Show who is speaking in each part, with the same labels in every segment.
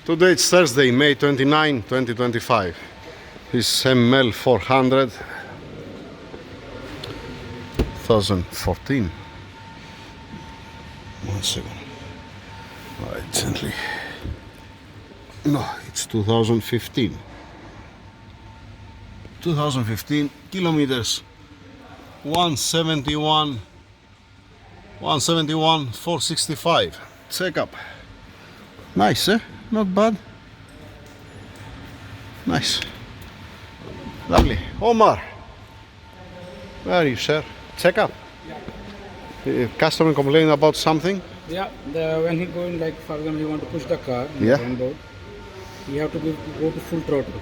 Speaker 1: Today it's Thursday, May 29, 2025. This is ML 400 2014. One second. Right, gently. No, it's 2015. 2015 kilometers. 171 465. Check up. Nice, eh? Not bad. Nice. Lovely. Omar, where are you, sir? Check up.
Speaker 2: Yeah.
Speaker 1: Customer complaining about something?
Speaker 2: Yeah, when he going, like for example, you want to push the car in
Speaker 1: Yeah.
Speaker 2: the roundabout, you have to go to full throttle.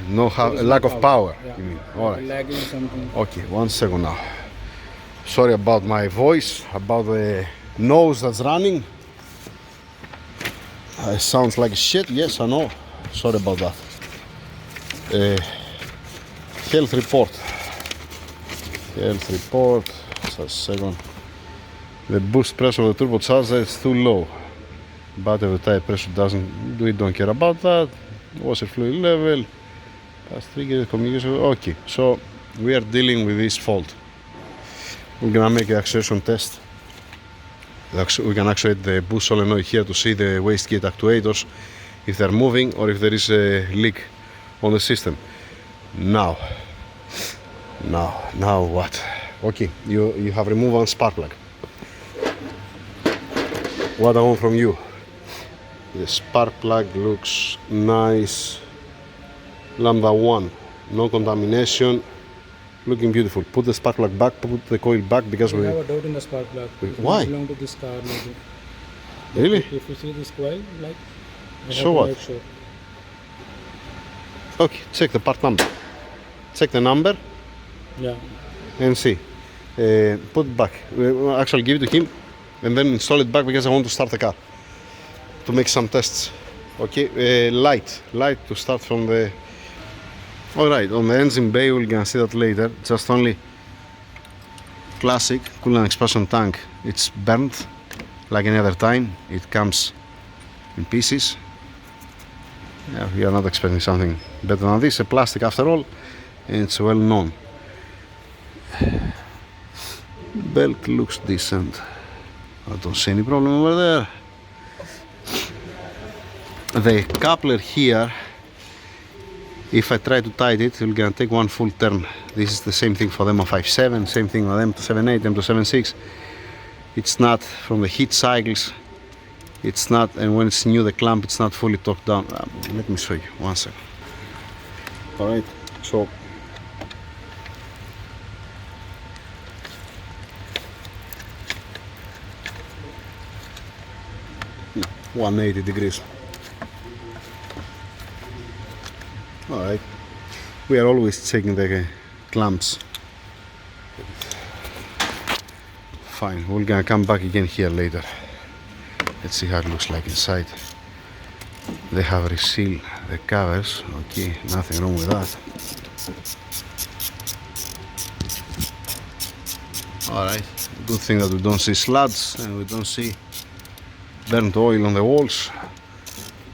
Speaker 1: No, lack of power.
Speaker 2: Yeah.
Speaker 1: You mean? All right.
Speaker 2: Lagging something.
Speaker 1: Okay, 1 second now. Sorry about my voice, about the nose that's running. It sounds like shit. Yes, I know. Sorry about that. Health report. Just a second. The boost pressure of the turbocharger is too low. Battery tire pressure we don't care about that. Washer fluid level. Past trigger communication. Okay, so we are dealing with this fault. We're gonna make an actuation test. We can actuate the boost solenoid here to see the wastegate actuators, if they're moving or if there is a leak on the system. Now what? Okay, you have removed one spark plug. What I want from you? The spark plug looks nice. Lambda 1, no contamination. Looking beautiful. Put the spark plug back, put the coil back because
Speaker 2: We have a doubt in the spark plug.
Speaker 1: Why?
Speaker 2: It belong to this car maybe.
Speaker 1: Really?
Speaker 2: If you see this coil, like, I
Speaker 1: So
Speaker 2: have to
Speaker 1: what?
Speaker 2: make sure.
Speaker 1: Okay, check the part number. Check the number
Speaker 2: Yeah.
Speaker 1: and see. Put it back. Actually, give it to him and then install it back because I want to start the car to make some tests. Okay, light to start from the. Alright, on the engine bay we're gonna see that later. Just only classic coolant expansion tank. It's burnt like any other time. It comes in pieces. Yeah, we are not expecting something better than this. A plastic after all, and it's well known. Belt looks decent. I don't see any problem over there. The coupler here, if I try to tighten it, we're gonna take one full turn. This is the same thing for the M57, same thing with M278, M276. It's not from the heat cycles. It's not, and when it's new, the clamp, it's not fully torqued down. Let me show you, 1 second. All right, so no, 180 degrees. Alright, we are always checking the clamps. Fine, we're gonna come back again here later. Let's see how it looks like inside. They have resealed the covers. Okay, nothing wrong with that. Alright, good thing that we don't see sludge and we don't see burnt oil on the walls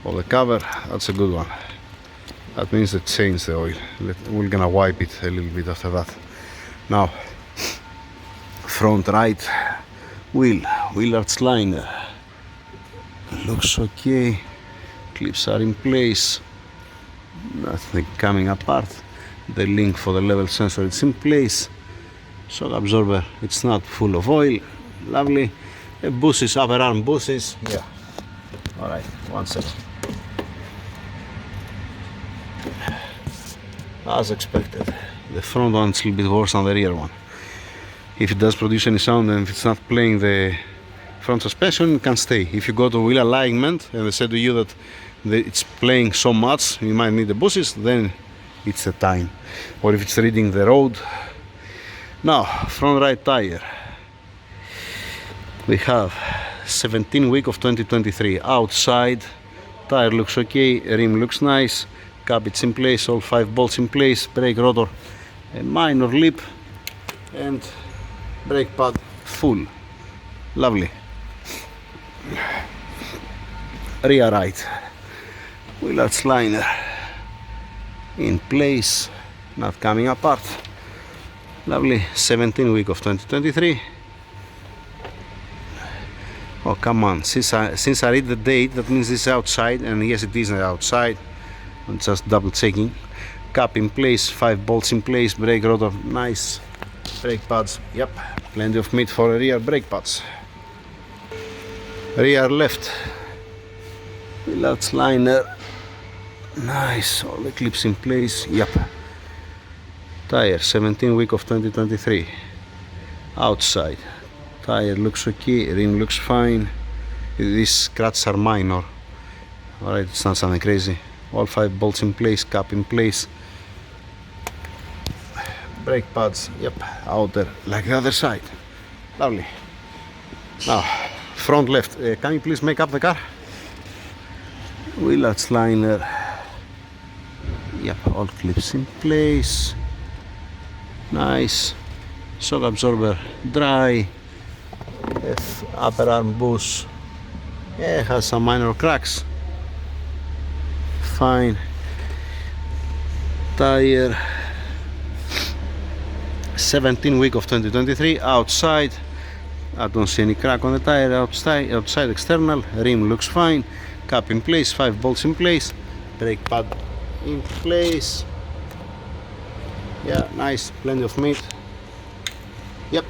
Speaker 1: of the cover. That's a good one. That means they changed the oil. We're gonna wipe it a little bit after that. Now, front right wheel arch liner. Looks okay. Clips are in place. Nothing coming apart. The link for the level sensor is in place. Shock absorber, it's not full of oil. Lovely. The bushings, upper arm bushings. Yeah. Alright, 1 second. As expected, the front one's a little bit worse than the rear one. If it does produce any sound and if it's not playing the front suspension, it can stay. If you go to wheel alignment and they say to you that it's playing so much, you might need the bushings, then it's the time. Or if it's reading the road. Now, front right tire. We have 17 week of 2023. Outside, tire looks okay, rim looks nice. Cap it's in place, all 5 bolts in place, brake rotor a minor lip, and brake pad full. Lovely. Rear right. Wheel arch liner in place, not coming apart. Lovely. 17th week of 2023. Oh, come on, since I read the date, that means this is outside, and yes, it is outside. I'm just double checking. Cap in place, 5 bolts in place, brake rotor, nice. Brake pads, yep, plenty of meat for rear brake pads. Rear left, wheel arch liner, nice, all the clips in place, yep. Tire, 17th week of 2023, outside. Tire looks okay, rim looks fine. These scratches are minor. Alright, it's not something crazy. All 5 bolts in place, cap in place. Brake pads, yep, out there, like the other side. Lovely. Now, front left, can you please make up the car? Wheel arch liner. Yep, all clips in place. Nice. Shock absorber dry. Upper arm bush, yeah, has some minor cracks. Fine. Tire, 17th week of 2023, outside. I don't see any crack on the tire. Outside external. Rim looks fine. Cap in place, 5 bolts in place. Brake pad in place. Yeah, nice, plenty of meat. Yep,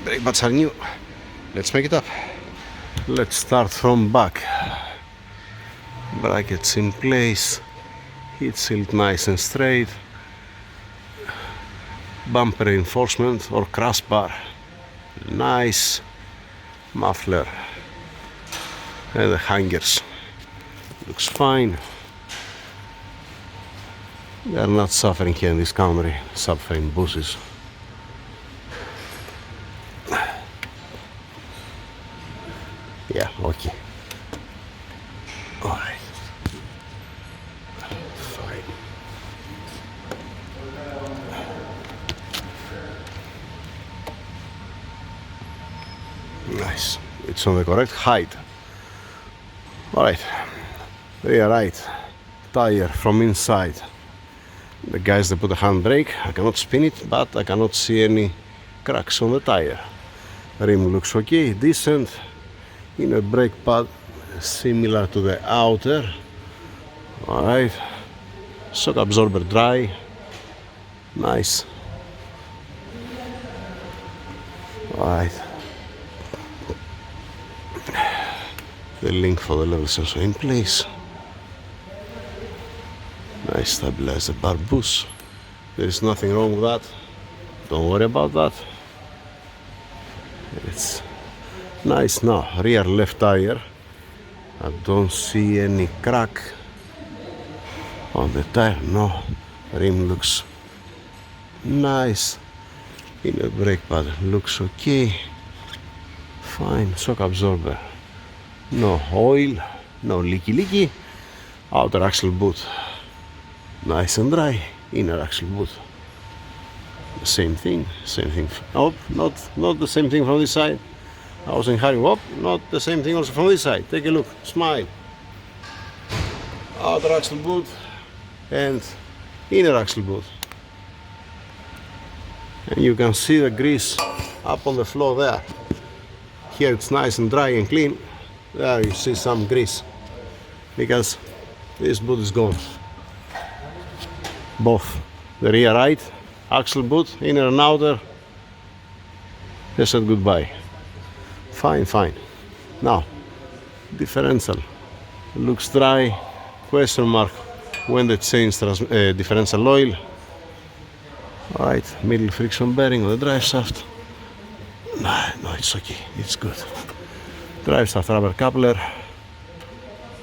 Speaker 1: brake pads are new. Let's make it up. Let's start from back. Brackets in place. Heat shield nice and straight. Bumper reinforcement or crossbar. Nice. Muffler. And the hangers. Looks fine. We are not suffering here in this country. Subframe bushes. Yeah, okay. Alright. Fine. Nice. It's on the correct height. Alright. Rear right tire from inside. The guys that put a handbrake, I cannot spin it, but I cannot see any cracks on the tire. Rim looks okay, decent. Inner brake pad similar to the outer. Alright. Shock absorber dry. Nice. Alright. The link for the level sensor in place. Nice stabilizer bar boost. There is nothing wrong with that. Don't worry about that. It's nice. Now, rear left tire. I don't see any crack on the tire. No. Rim looks nice. Inner brake pad looks okay. Fine. Shock absorber. No oil. No leaky. Outer axle boot. Nice and dry. Inner axle boot. Same thing. Oh, not the same thing from this side. I was in hurry. Oh, not the same thing also from this side. Take a look. Smile. Outer axle boot and inner axle boot. And you can see the grease up on the floor there. Here it's nice and dry and clean. There you see some grease because this boot is gone. Both the rear right axle boot, inner and outer, they said goodbye. Fine. Now, differential looks dry. Question mark when they change differential oil. Alright, middle friction bearing on the drive shaft. No, it's okay, it's good. Drive shaft rubber coupler.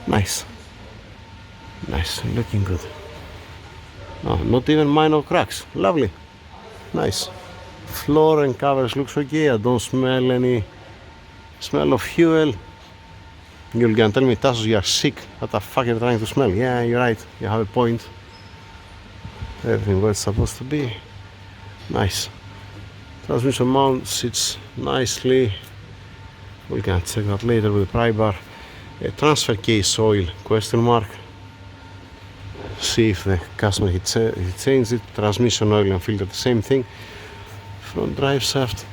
Speaker 1: Nice, looking good. Oh, not even minor cracks. Lovely. Nice. Floor and covers looks okay. I don't smell any smell of fuel. You're gonna tell me, Tassos, you are sick. What the fuck are you trying to smell? Yeah, you're right. You have a point. Everything where it's supposed to be. Nice. Transmission mount sits nicely. We can check that later with the pry bar. A transfer case oil, question mark. See if the customer he changed it. Transmission oil and filter, the same thing. Front drive shaft,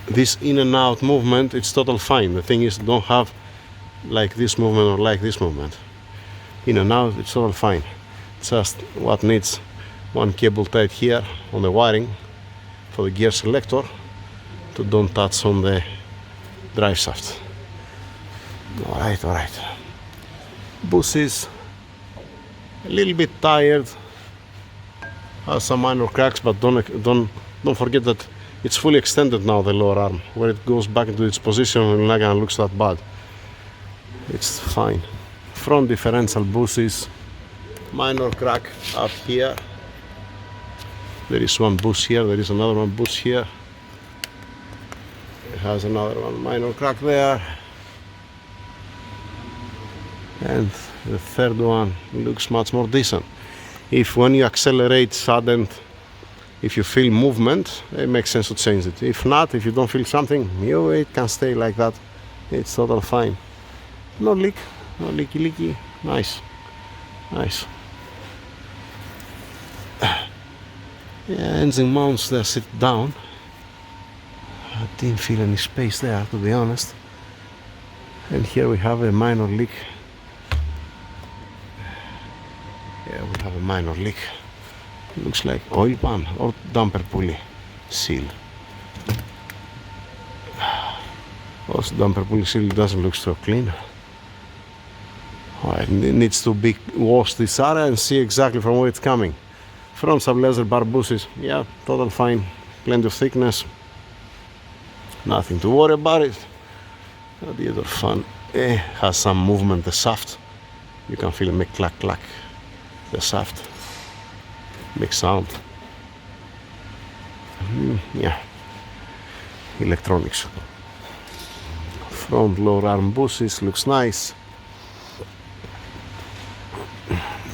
Speaker 1: this in and out movement, it's total fine. The thing is, don't have like this movement or like this movement. In and out, it's total fine. Just what needs one cable tied here on the wiring for the gear selector to don't touch on the drive shaft. Alright. Buses, a little bit tired, has some minor cracks, but don't forget that it's fully extended now, the lower arm. Where it goes back into its position, it's not gonna look that bad. It's fine. Front differential buses, minor crack up here. There is one bus here, there is another one bus here. It has another one minor crack there. And the third one looks much more decent. If when you accelerate sudden, if you feel movement, it makes sense to change it. If not, if you don't feel something, it can stay like that. It's total fine. No leak, no leaky. Nice. Yeah, engine mounts, they sit down. I didn't feel any space there, to be honest. And here we have a minor leak. Yeah, we have a minor leak. Looks like oil pan or damper pulley seal. Also, damper pulley seal doesn't look so clean. Alright, it needs to be washed this area and see exactly from where it's coming. Front stabilizer bar buses, yeah, total fine, plenty of thickness, nothing to worry about it. Radiator fan has some movement, the shaft, you can feel it make clack, the shaft, make sound. Yeah, electronics. Front lower arm buses, looks nice.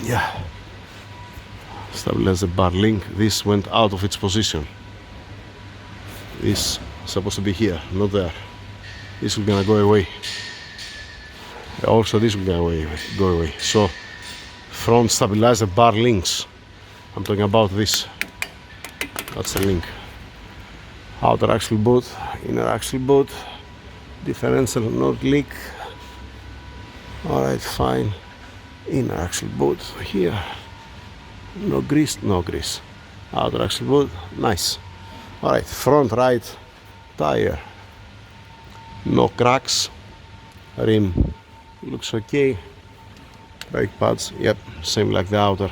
Speaker 1: Yeah. Stabilizer bar link, this went out of its position. This is supposed to be here, not there. This is gonna go away. Also this will go away. So front stabilizer bar links. I'm talking about this. That's the link. Outer axle boot, inner axle boot, differential not leak. Alright, fine. Inner axle boot here. No grease. Outer axle boot, nice. Alright, front right tire. No cracks. Rim looks okay. Brake pads, yep, same like the outer.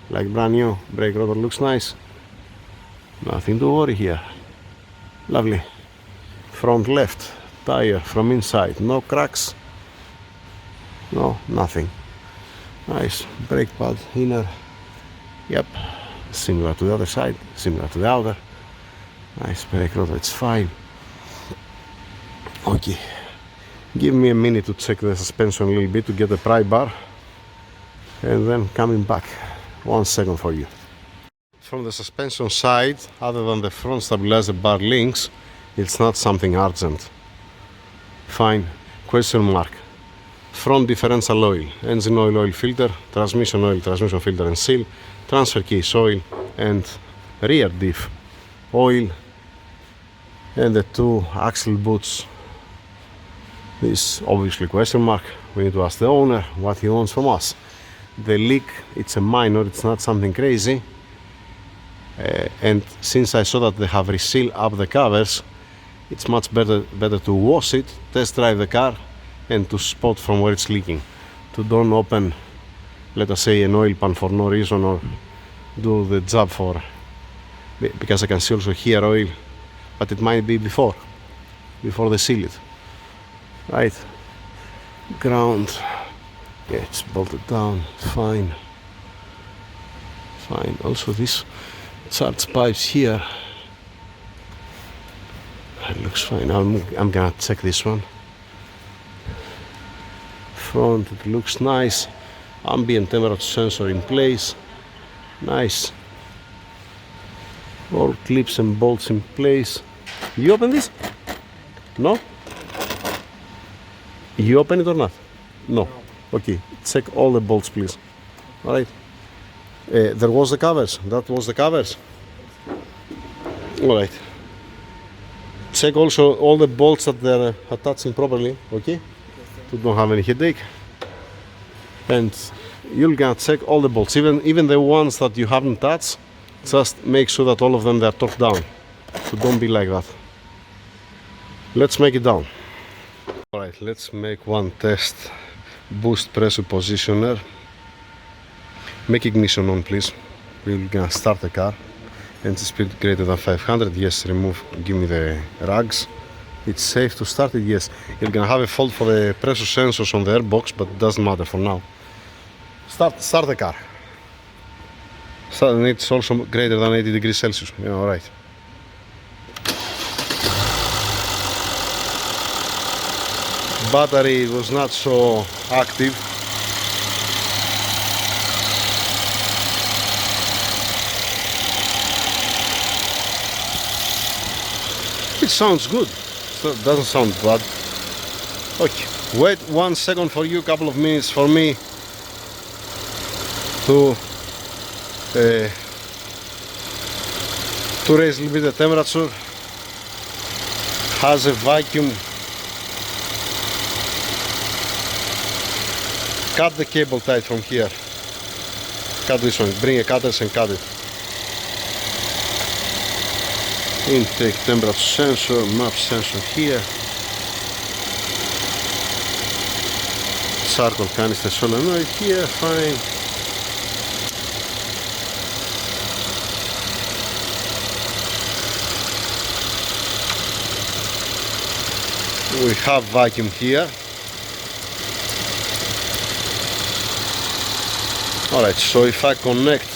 Speaker 1: Like brand new. Brake rotor looks nice. Nothing to worry here. Lovely. Front left tire from inside. No cracks. No, nothing. Nice. Brake pad, inner. Yep, similar to the other side, similar to the outer. Nice brake rotor, it's fine. Okay, give me a minute to check the suspension a little bit to get the pry bar, and then coming back. 1 second for you. From the suspension side, other than the front stabilizer bar links, it's not something urgent. Fine. Question mark. Front differential oil, engine oil, oil filter, transmission oil, transmission filter and seal, transfer case oil, and rear diff oil, and the 2 axle boots. This obviously question mark. We need to ask the owner what he wants from us. The leak, it's a minor, it's not something crazy. And since I saw that they have resealed up the covers, it's much better to wash it, test drive the car, and to spot from where it's leaking. To don't open, let us say, an oil pan for no reason, or do the job for, because I can see also here oil, but it might be before they seal it. Right, ground, yeah, it's bolted down, fine. Also this charge pipes here, it looks fine. I'm gonna check this one. Front, it looks nice. Ambient temperature sensor in place, nice. All clips and bolts in place. You open this? No? You open it or not? No. Okay, check all the bolts please. Alright. There was the covers. That was the covers. All right. Check also all the bolts that they're attaching properly. Okay. To don't have any headache. And you're gonna check all the bolts, even the ones that you haven't touched. Just make sure that all of them are torqued down. So don't be like that. Let's make it down. All right. Let's make one test. Boost pressure positioner. Make ignition on, please. We're gonna start the car. Engine speed greater than 500. Yes, remove. Give me the rags. It's safe to start it. Yes. You're gonna have a fault for the pressure sensors on the airbox, but it doesn't matter for now. Start the car. And it's also greater than 80 degrees Celsius. Yeah, all right. Battery was not so active. It sounds good. So it doesn't sound bad. Okay, wait 1 second for you, couple of minutes for me to raise a little bit the temperature. Has a vacuum. Cut the cable tight from here. Cut this one. Bring a cutters and cut it. Intake temperature sensor, map sensor here. Charcoal canister solenoid here, fine. We have vacuum here. Alright, so if I connect,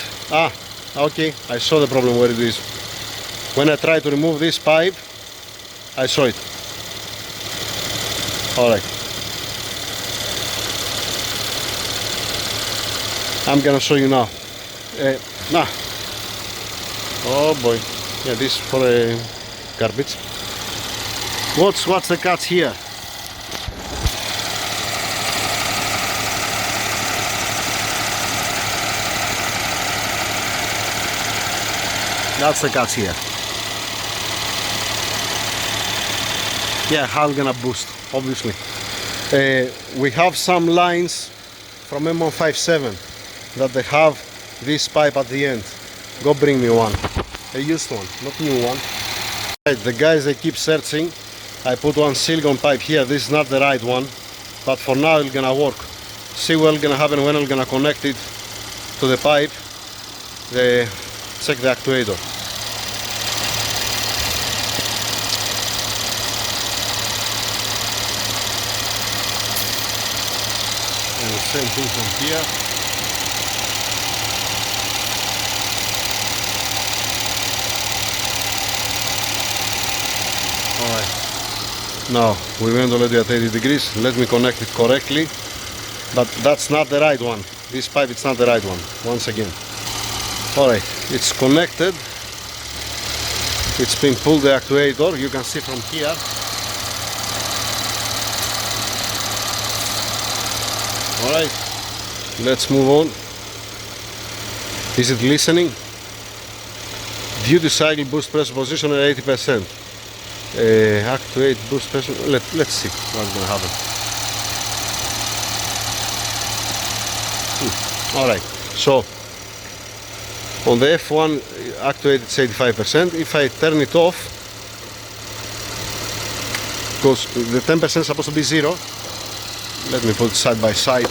Speaker 1: okay, I saw the problem where it is. When I try to remove this pipe, I saw it. Alright. I'm gonna show you now. Oh boy. Yeah, this is for garbage. What's the catch here? That's the catch here. Yeah, how gonna boost, obviously. We have some lines from M157 that they have this pipe at the end. Go bring me one. A used one, not new one. Right, the guys, they keep searching. I put one silicone pipe here. This is not the right one, but for now it's gonna work. See what's gonna happen when I'm gonna connect it to the pipe. Check the actuator. And the same thing from here. Alright. Now we went already at 80 degrees. Let me connect it correctly. But that's not the right one. This pipe, it's not the right one. Once again. Alright, it's connected. It's been pulled the actuator. You can see from here. Alright, let's move on. Is it listening? Duty cycle boost pressure position at 80%. Actuate boost pressure. Let's see what's gonna happen. Alright, so on the F1 actuate it's 85%. If I turn it off, because the 10% is supposed to be 0, let me put it side by side.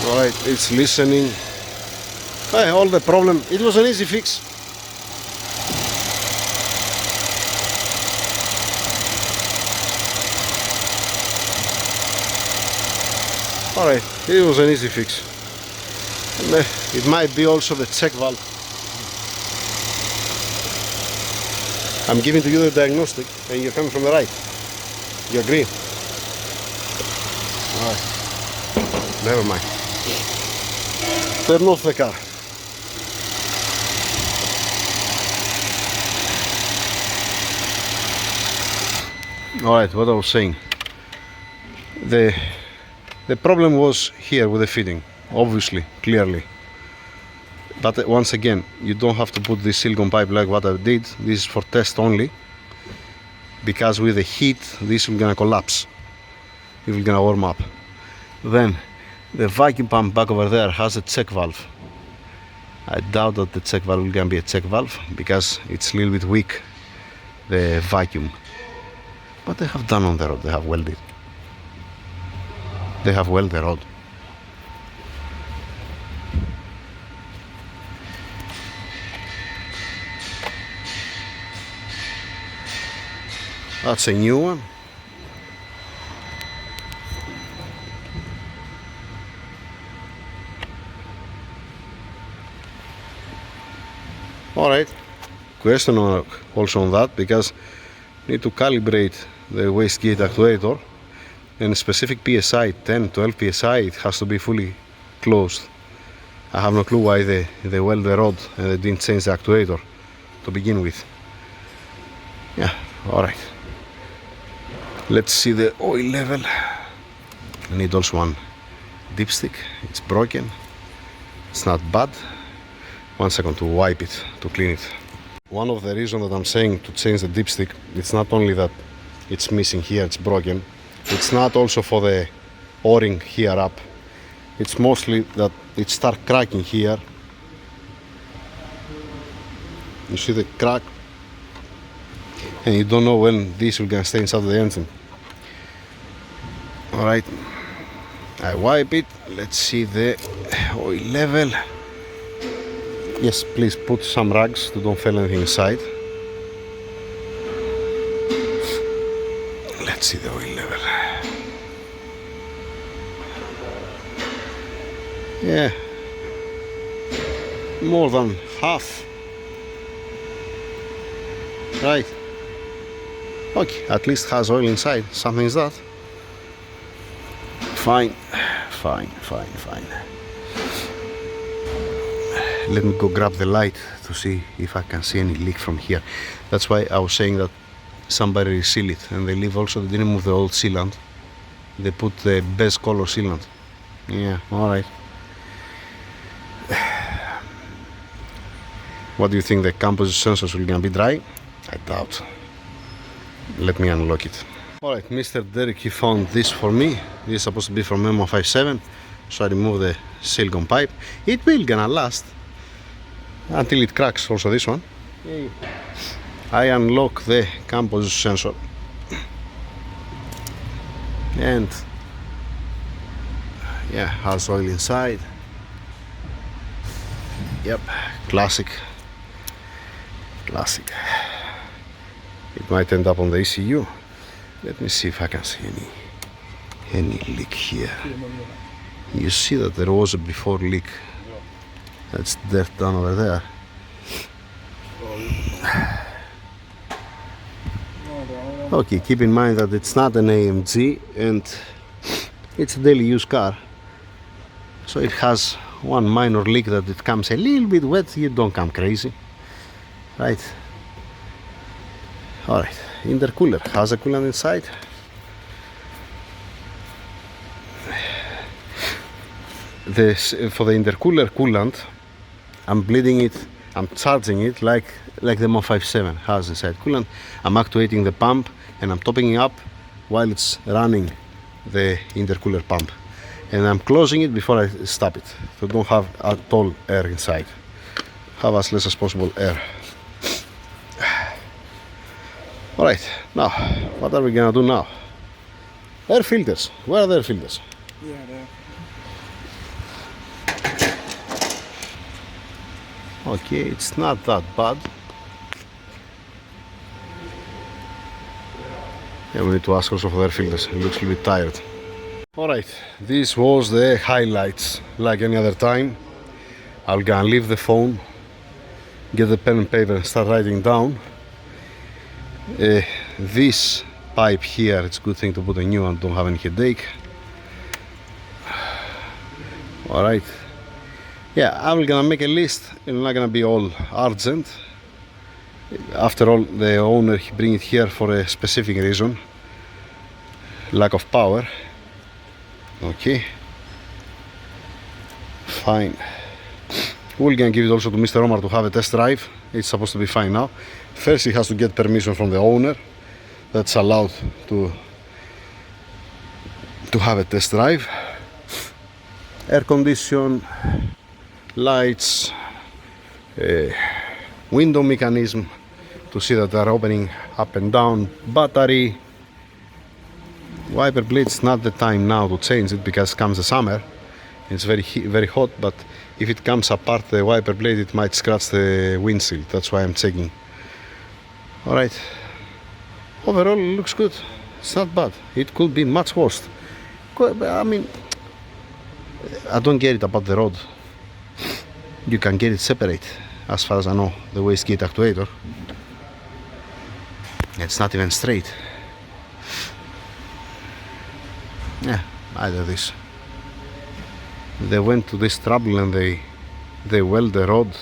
Speaker 1: Alright, it's listening. All the problem, it was an easy fix. Alright, it was an easy fix. It might be also the check valve. I'm giving to you the diagnostic and you're coming from the right. You agree? Alright, never mind. Turn off the car. Alright, what I was saying. The problem was here with the fitting, obviously, clearly. But once again, you don't have to put this silicone pipe like what I did. This is for test only, because with the heat this will gonna collapse. It will gonna warm up. Then the vacuum pump back over there has a check valve. I doubt that the check valve will gonna be a check valve because it's a little bit weak, the vacuum. But they have done on the rod, they have welded. They have welded the rod. That's a new one. Alright, question also on that, because you need to calibrate the wastegate actuator, and specific PSI, 10, 12 PSI, it has to be fully closed. I have no clue why they weld the rod and they didn't change the actuator to begin with. Yeah, alright. Let's see the oil level. I need also one dipstick. It's broken. It's not bad. 1 second to wipe it, to clean it. One of the reasons that I'm saying to change the dipstick, it's not only that it's missing here, it's broken. It's not also for the O-ring here up. It's mostly that it starts cracking here. You see the crack? And you don't know when this will gonna stay inside the engine. Alright, I wipe it. Let's see the oil level. Yes, please put some rags to don't feel anything inside. Let's see the oil level. Yeah, more than half. Right. Okay, at least has oil inside. Something is that. Fine. Let me go grab the light to see if I can see any leak from here. That's why I was saying that somebody reseal it, and they leave also, they didn't remove the old sealant. They put the best color sealant. Yeah, alright. What do you think, the composite sensors will gonna be dry? I doubt. Let me unlock it. Alright, Mr. Derek, he found this for me. This is supposed to be from M157, so I remove the silicone pipe. It will gonna last until it cracks, also this one. I unlock the composite sensor, and yeah, has oil inside. Yep, classic. It might end up on the ECU. Let me see if I can see any leak here. You see that there was a before leak. That's dirt down over there. Okay, keep in mind that it's not an AMG and it's a daily use car. So it has one minor leak that it comes a little bit wet. You don't come crazy, right? Alright, intercooler has a coolant inside. For the intercooler coolant, I'm bleeding it, I'm charging it like the M157 has inside coolant. I'm actuating the pump and I'm topping it up while it's running the intercooler pump. And I'm closing it before I stop it, so don't have at all air inside. Have as less as possible air. Alright, now, what are we gonna do now? Air filters. Where are the air filters?
Speaker 2: Yeah, there.
Speaker 1: Okay, it's not that bad. Yeah, we need to ask also for the air filters. It looks a little bit tired. Alright, this was the highlights. Like any other time, I'm gonna leave the phone, get the pen and paper and start writing down. This pipe here, it's a good thing to put a new one, don't have any headache. Alright, yeah, I'm gonna make a list. It's not gonna be all urgent. After all, the owner bring it here for a specific reason. lack of power. Okay, fine. We're gonna give it also to Mr. Omar to have a test drive. It's supposed to be fine now. First he has to get permission from the owner that's allowed to have a test drive. Air condition, lights, window mechanism to see that they're opening up and down, battery, wiper blades. Not the time now to change it because comes the summer, it's very hot, but if it comes apart the wiper blade it might scratch the windshield. That's why I'm checking. Alright, overall it looks good. It's not bad. It could be much worse. I mean, I don't get it about the rod. You can get it separate, as far as I know, the wastegate actuator. It's not even straight. Yeah, either this. They went to this trouble and they weld the rod.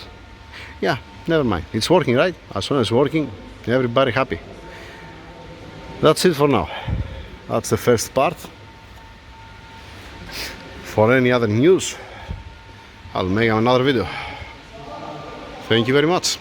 Speaker 1: Yeah, never mind. It's working, right? As soon as it's working, everybody happy. That's it for now. That's the first part. For any other news, I'll make another video. Thank you very much.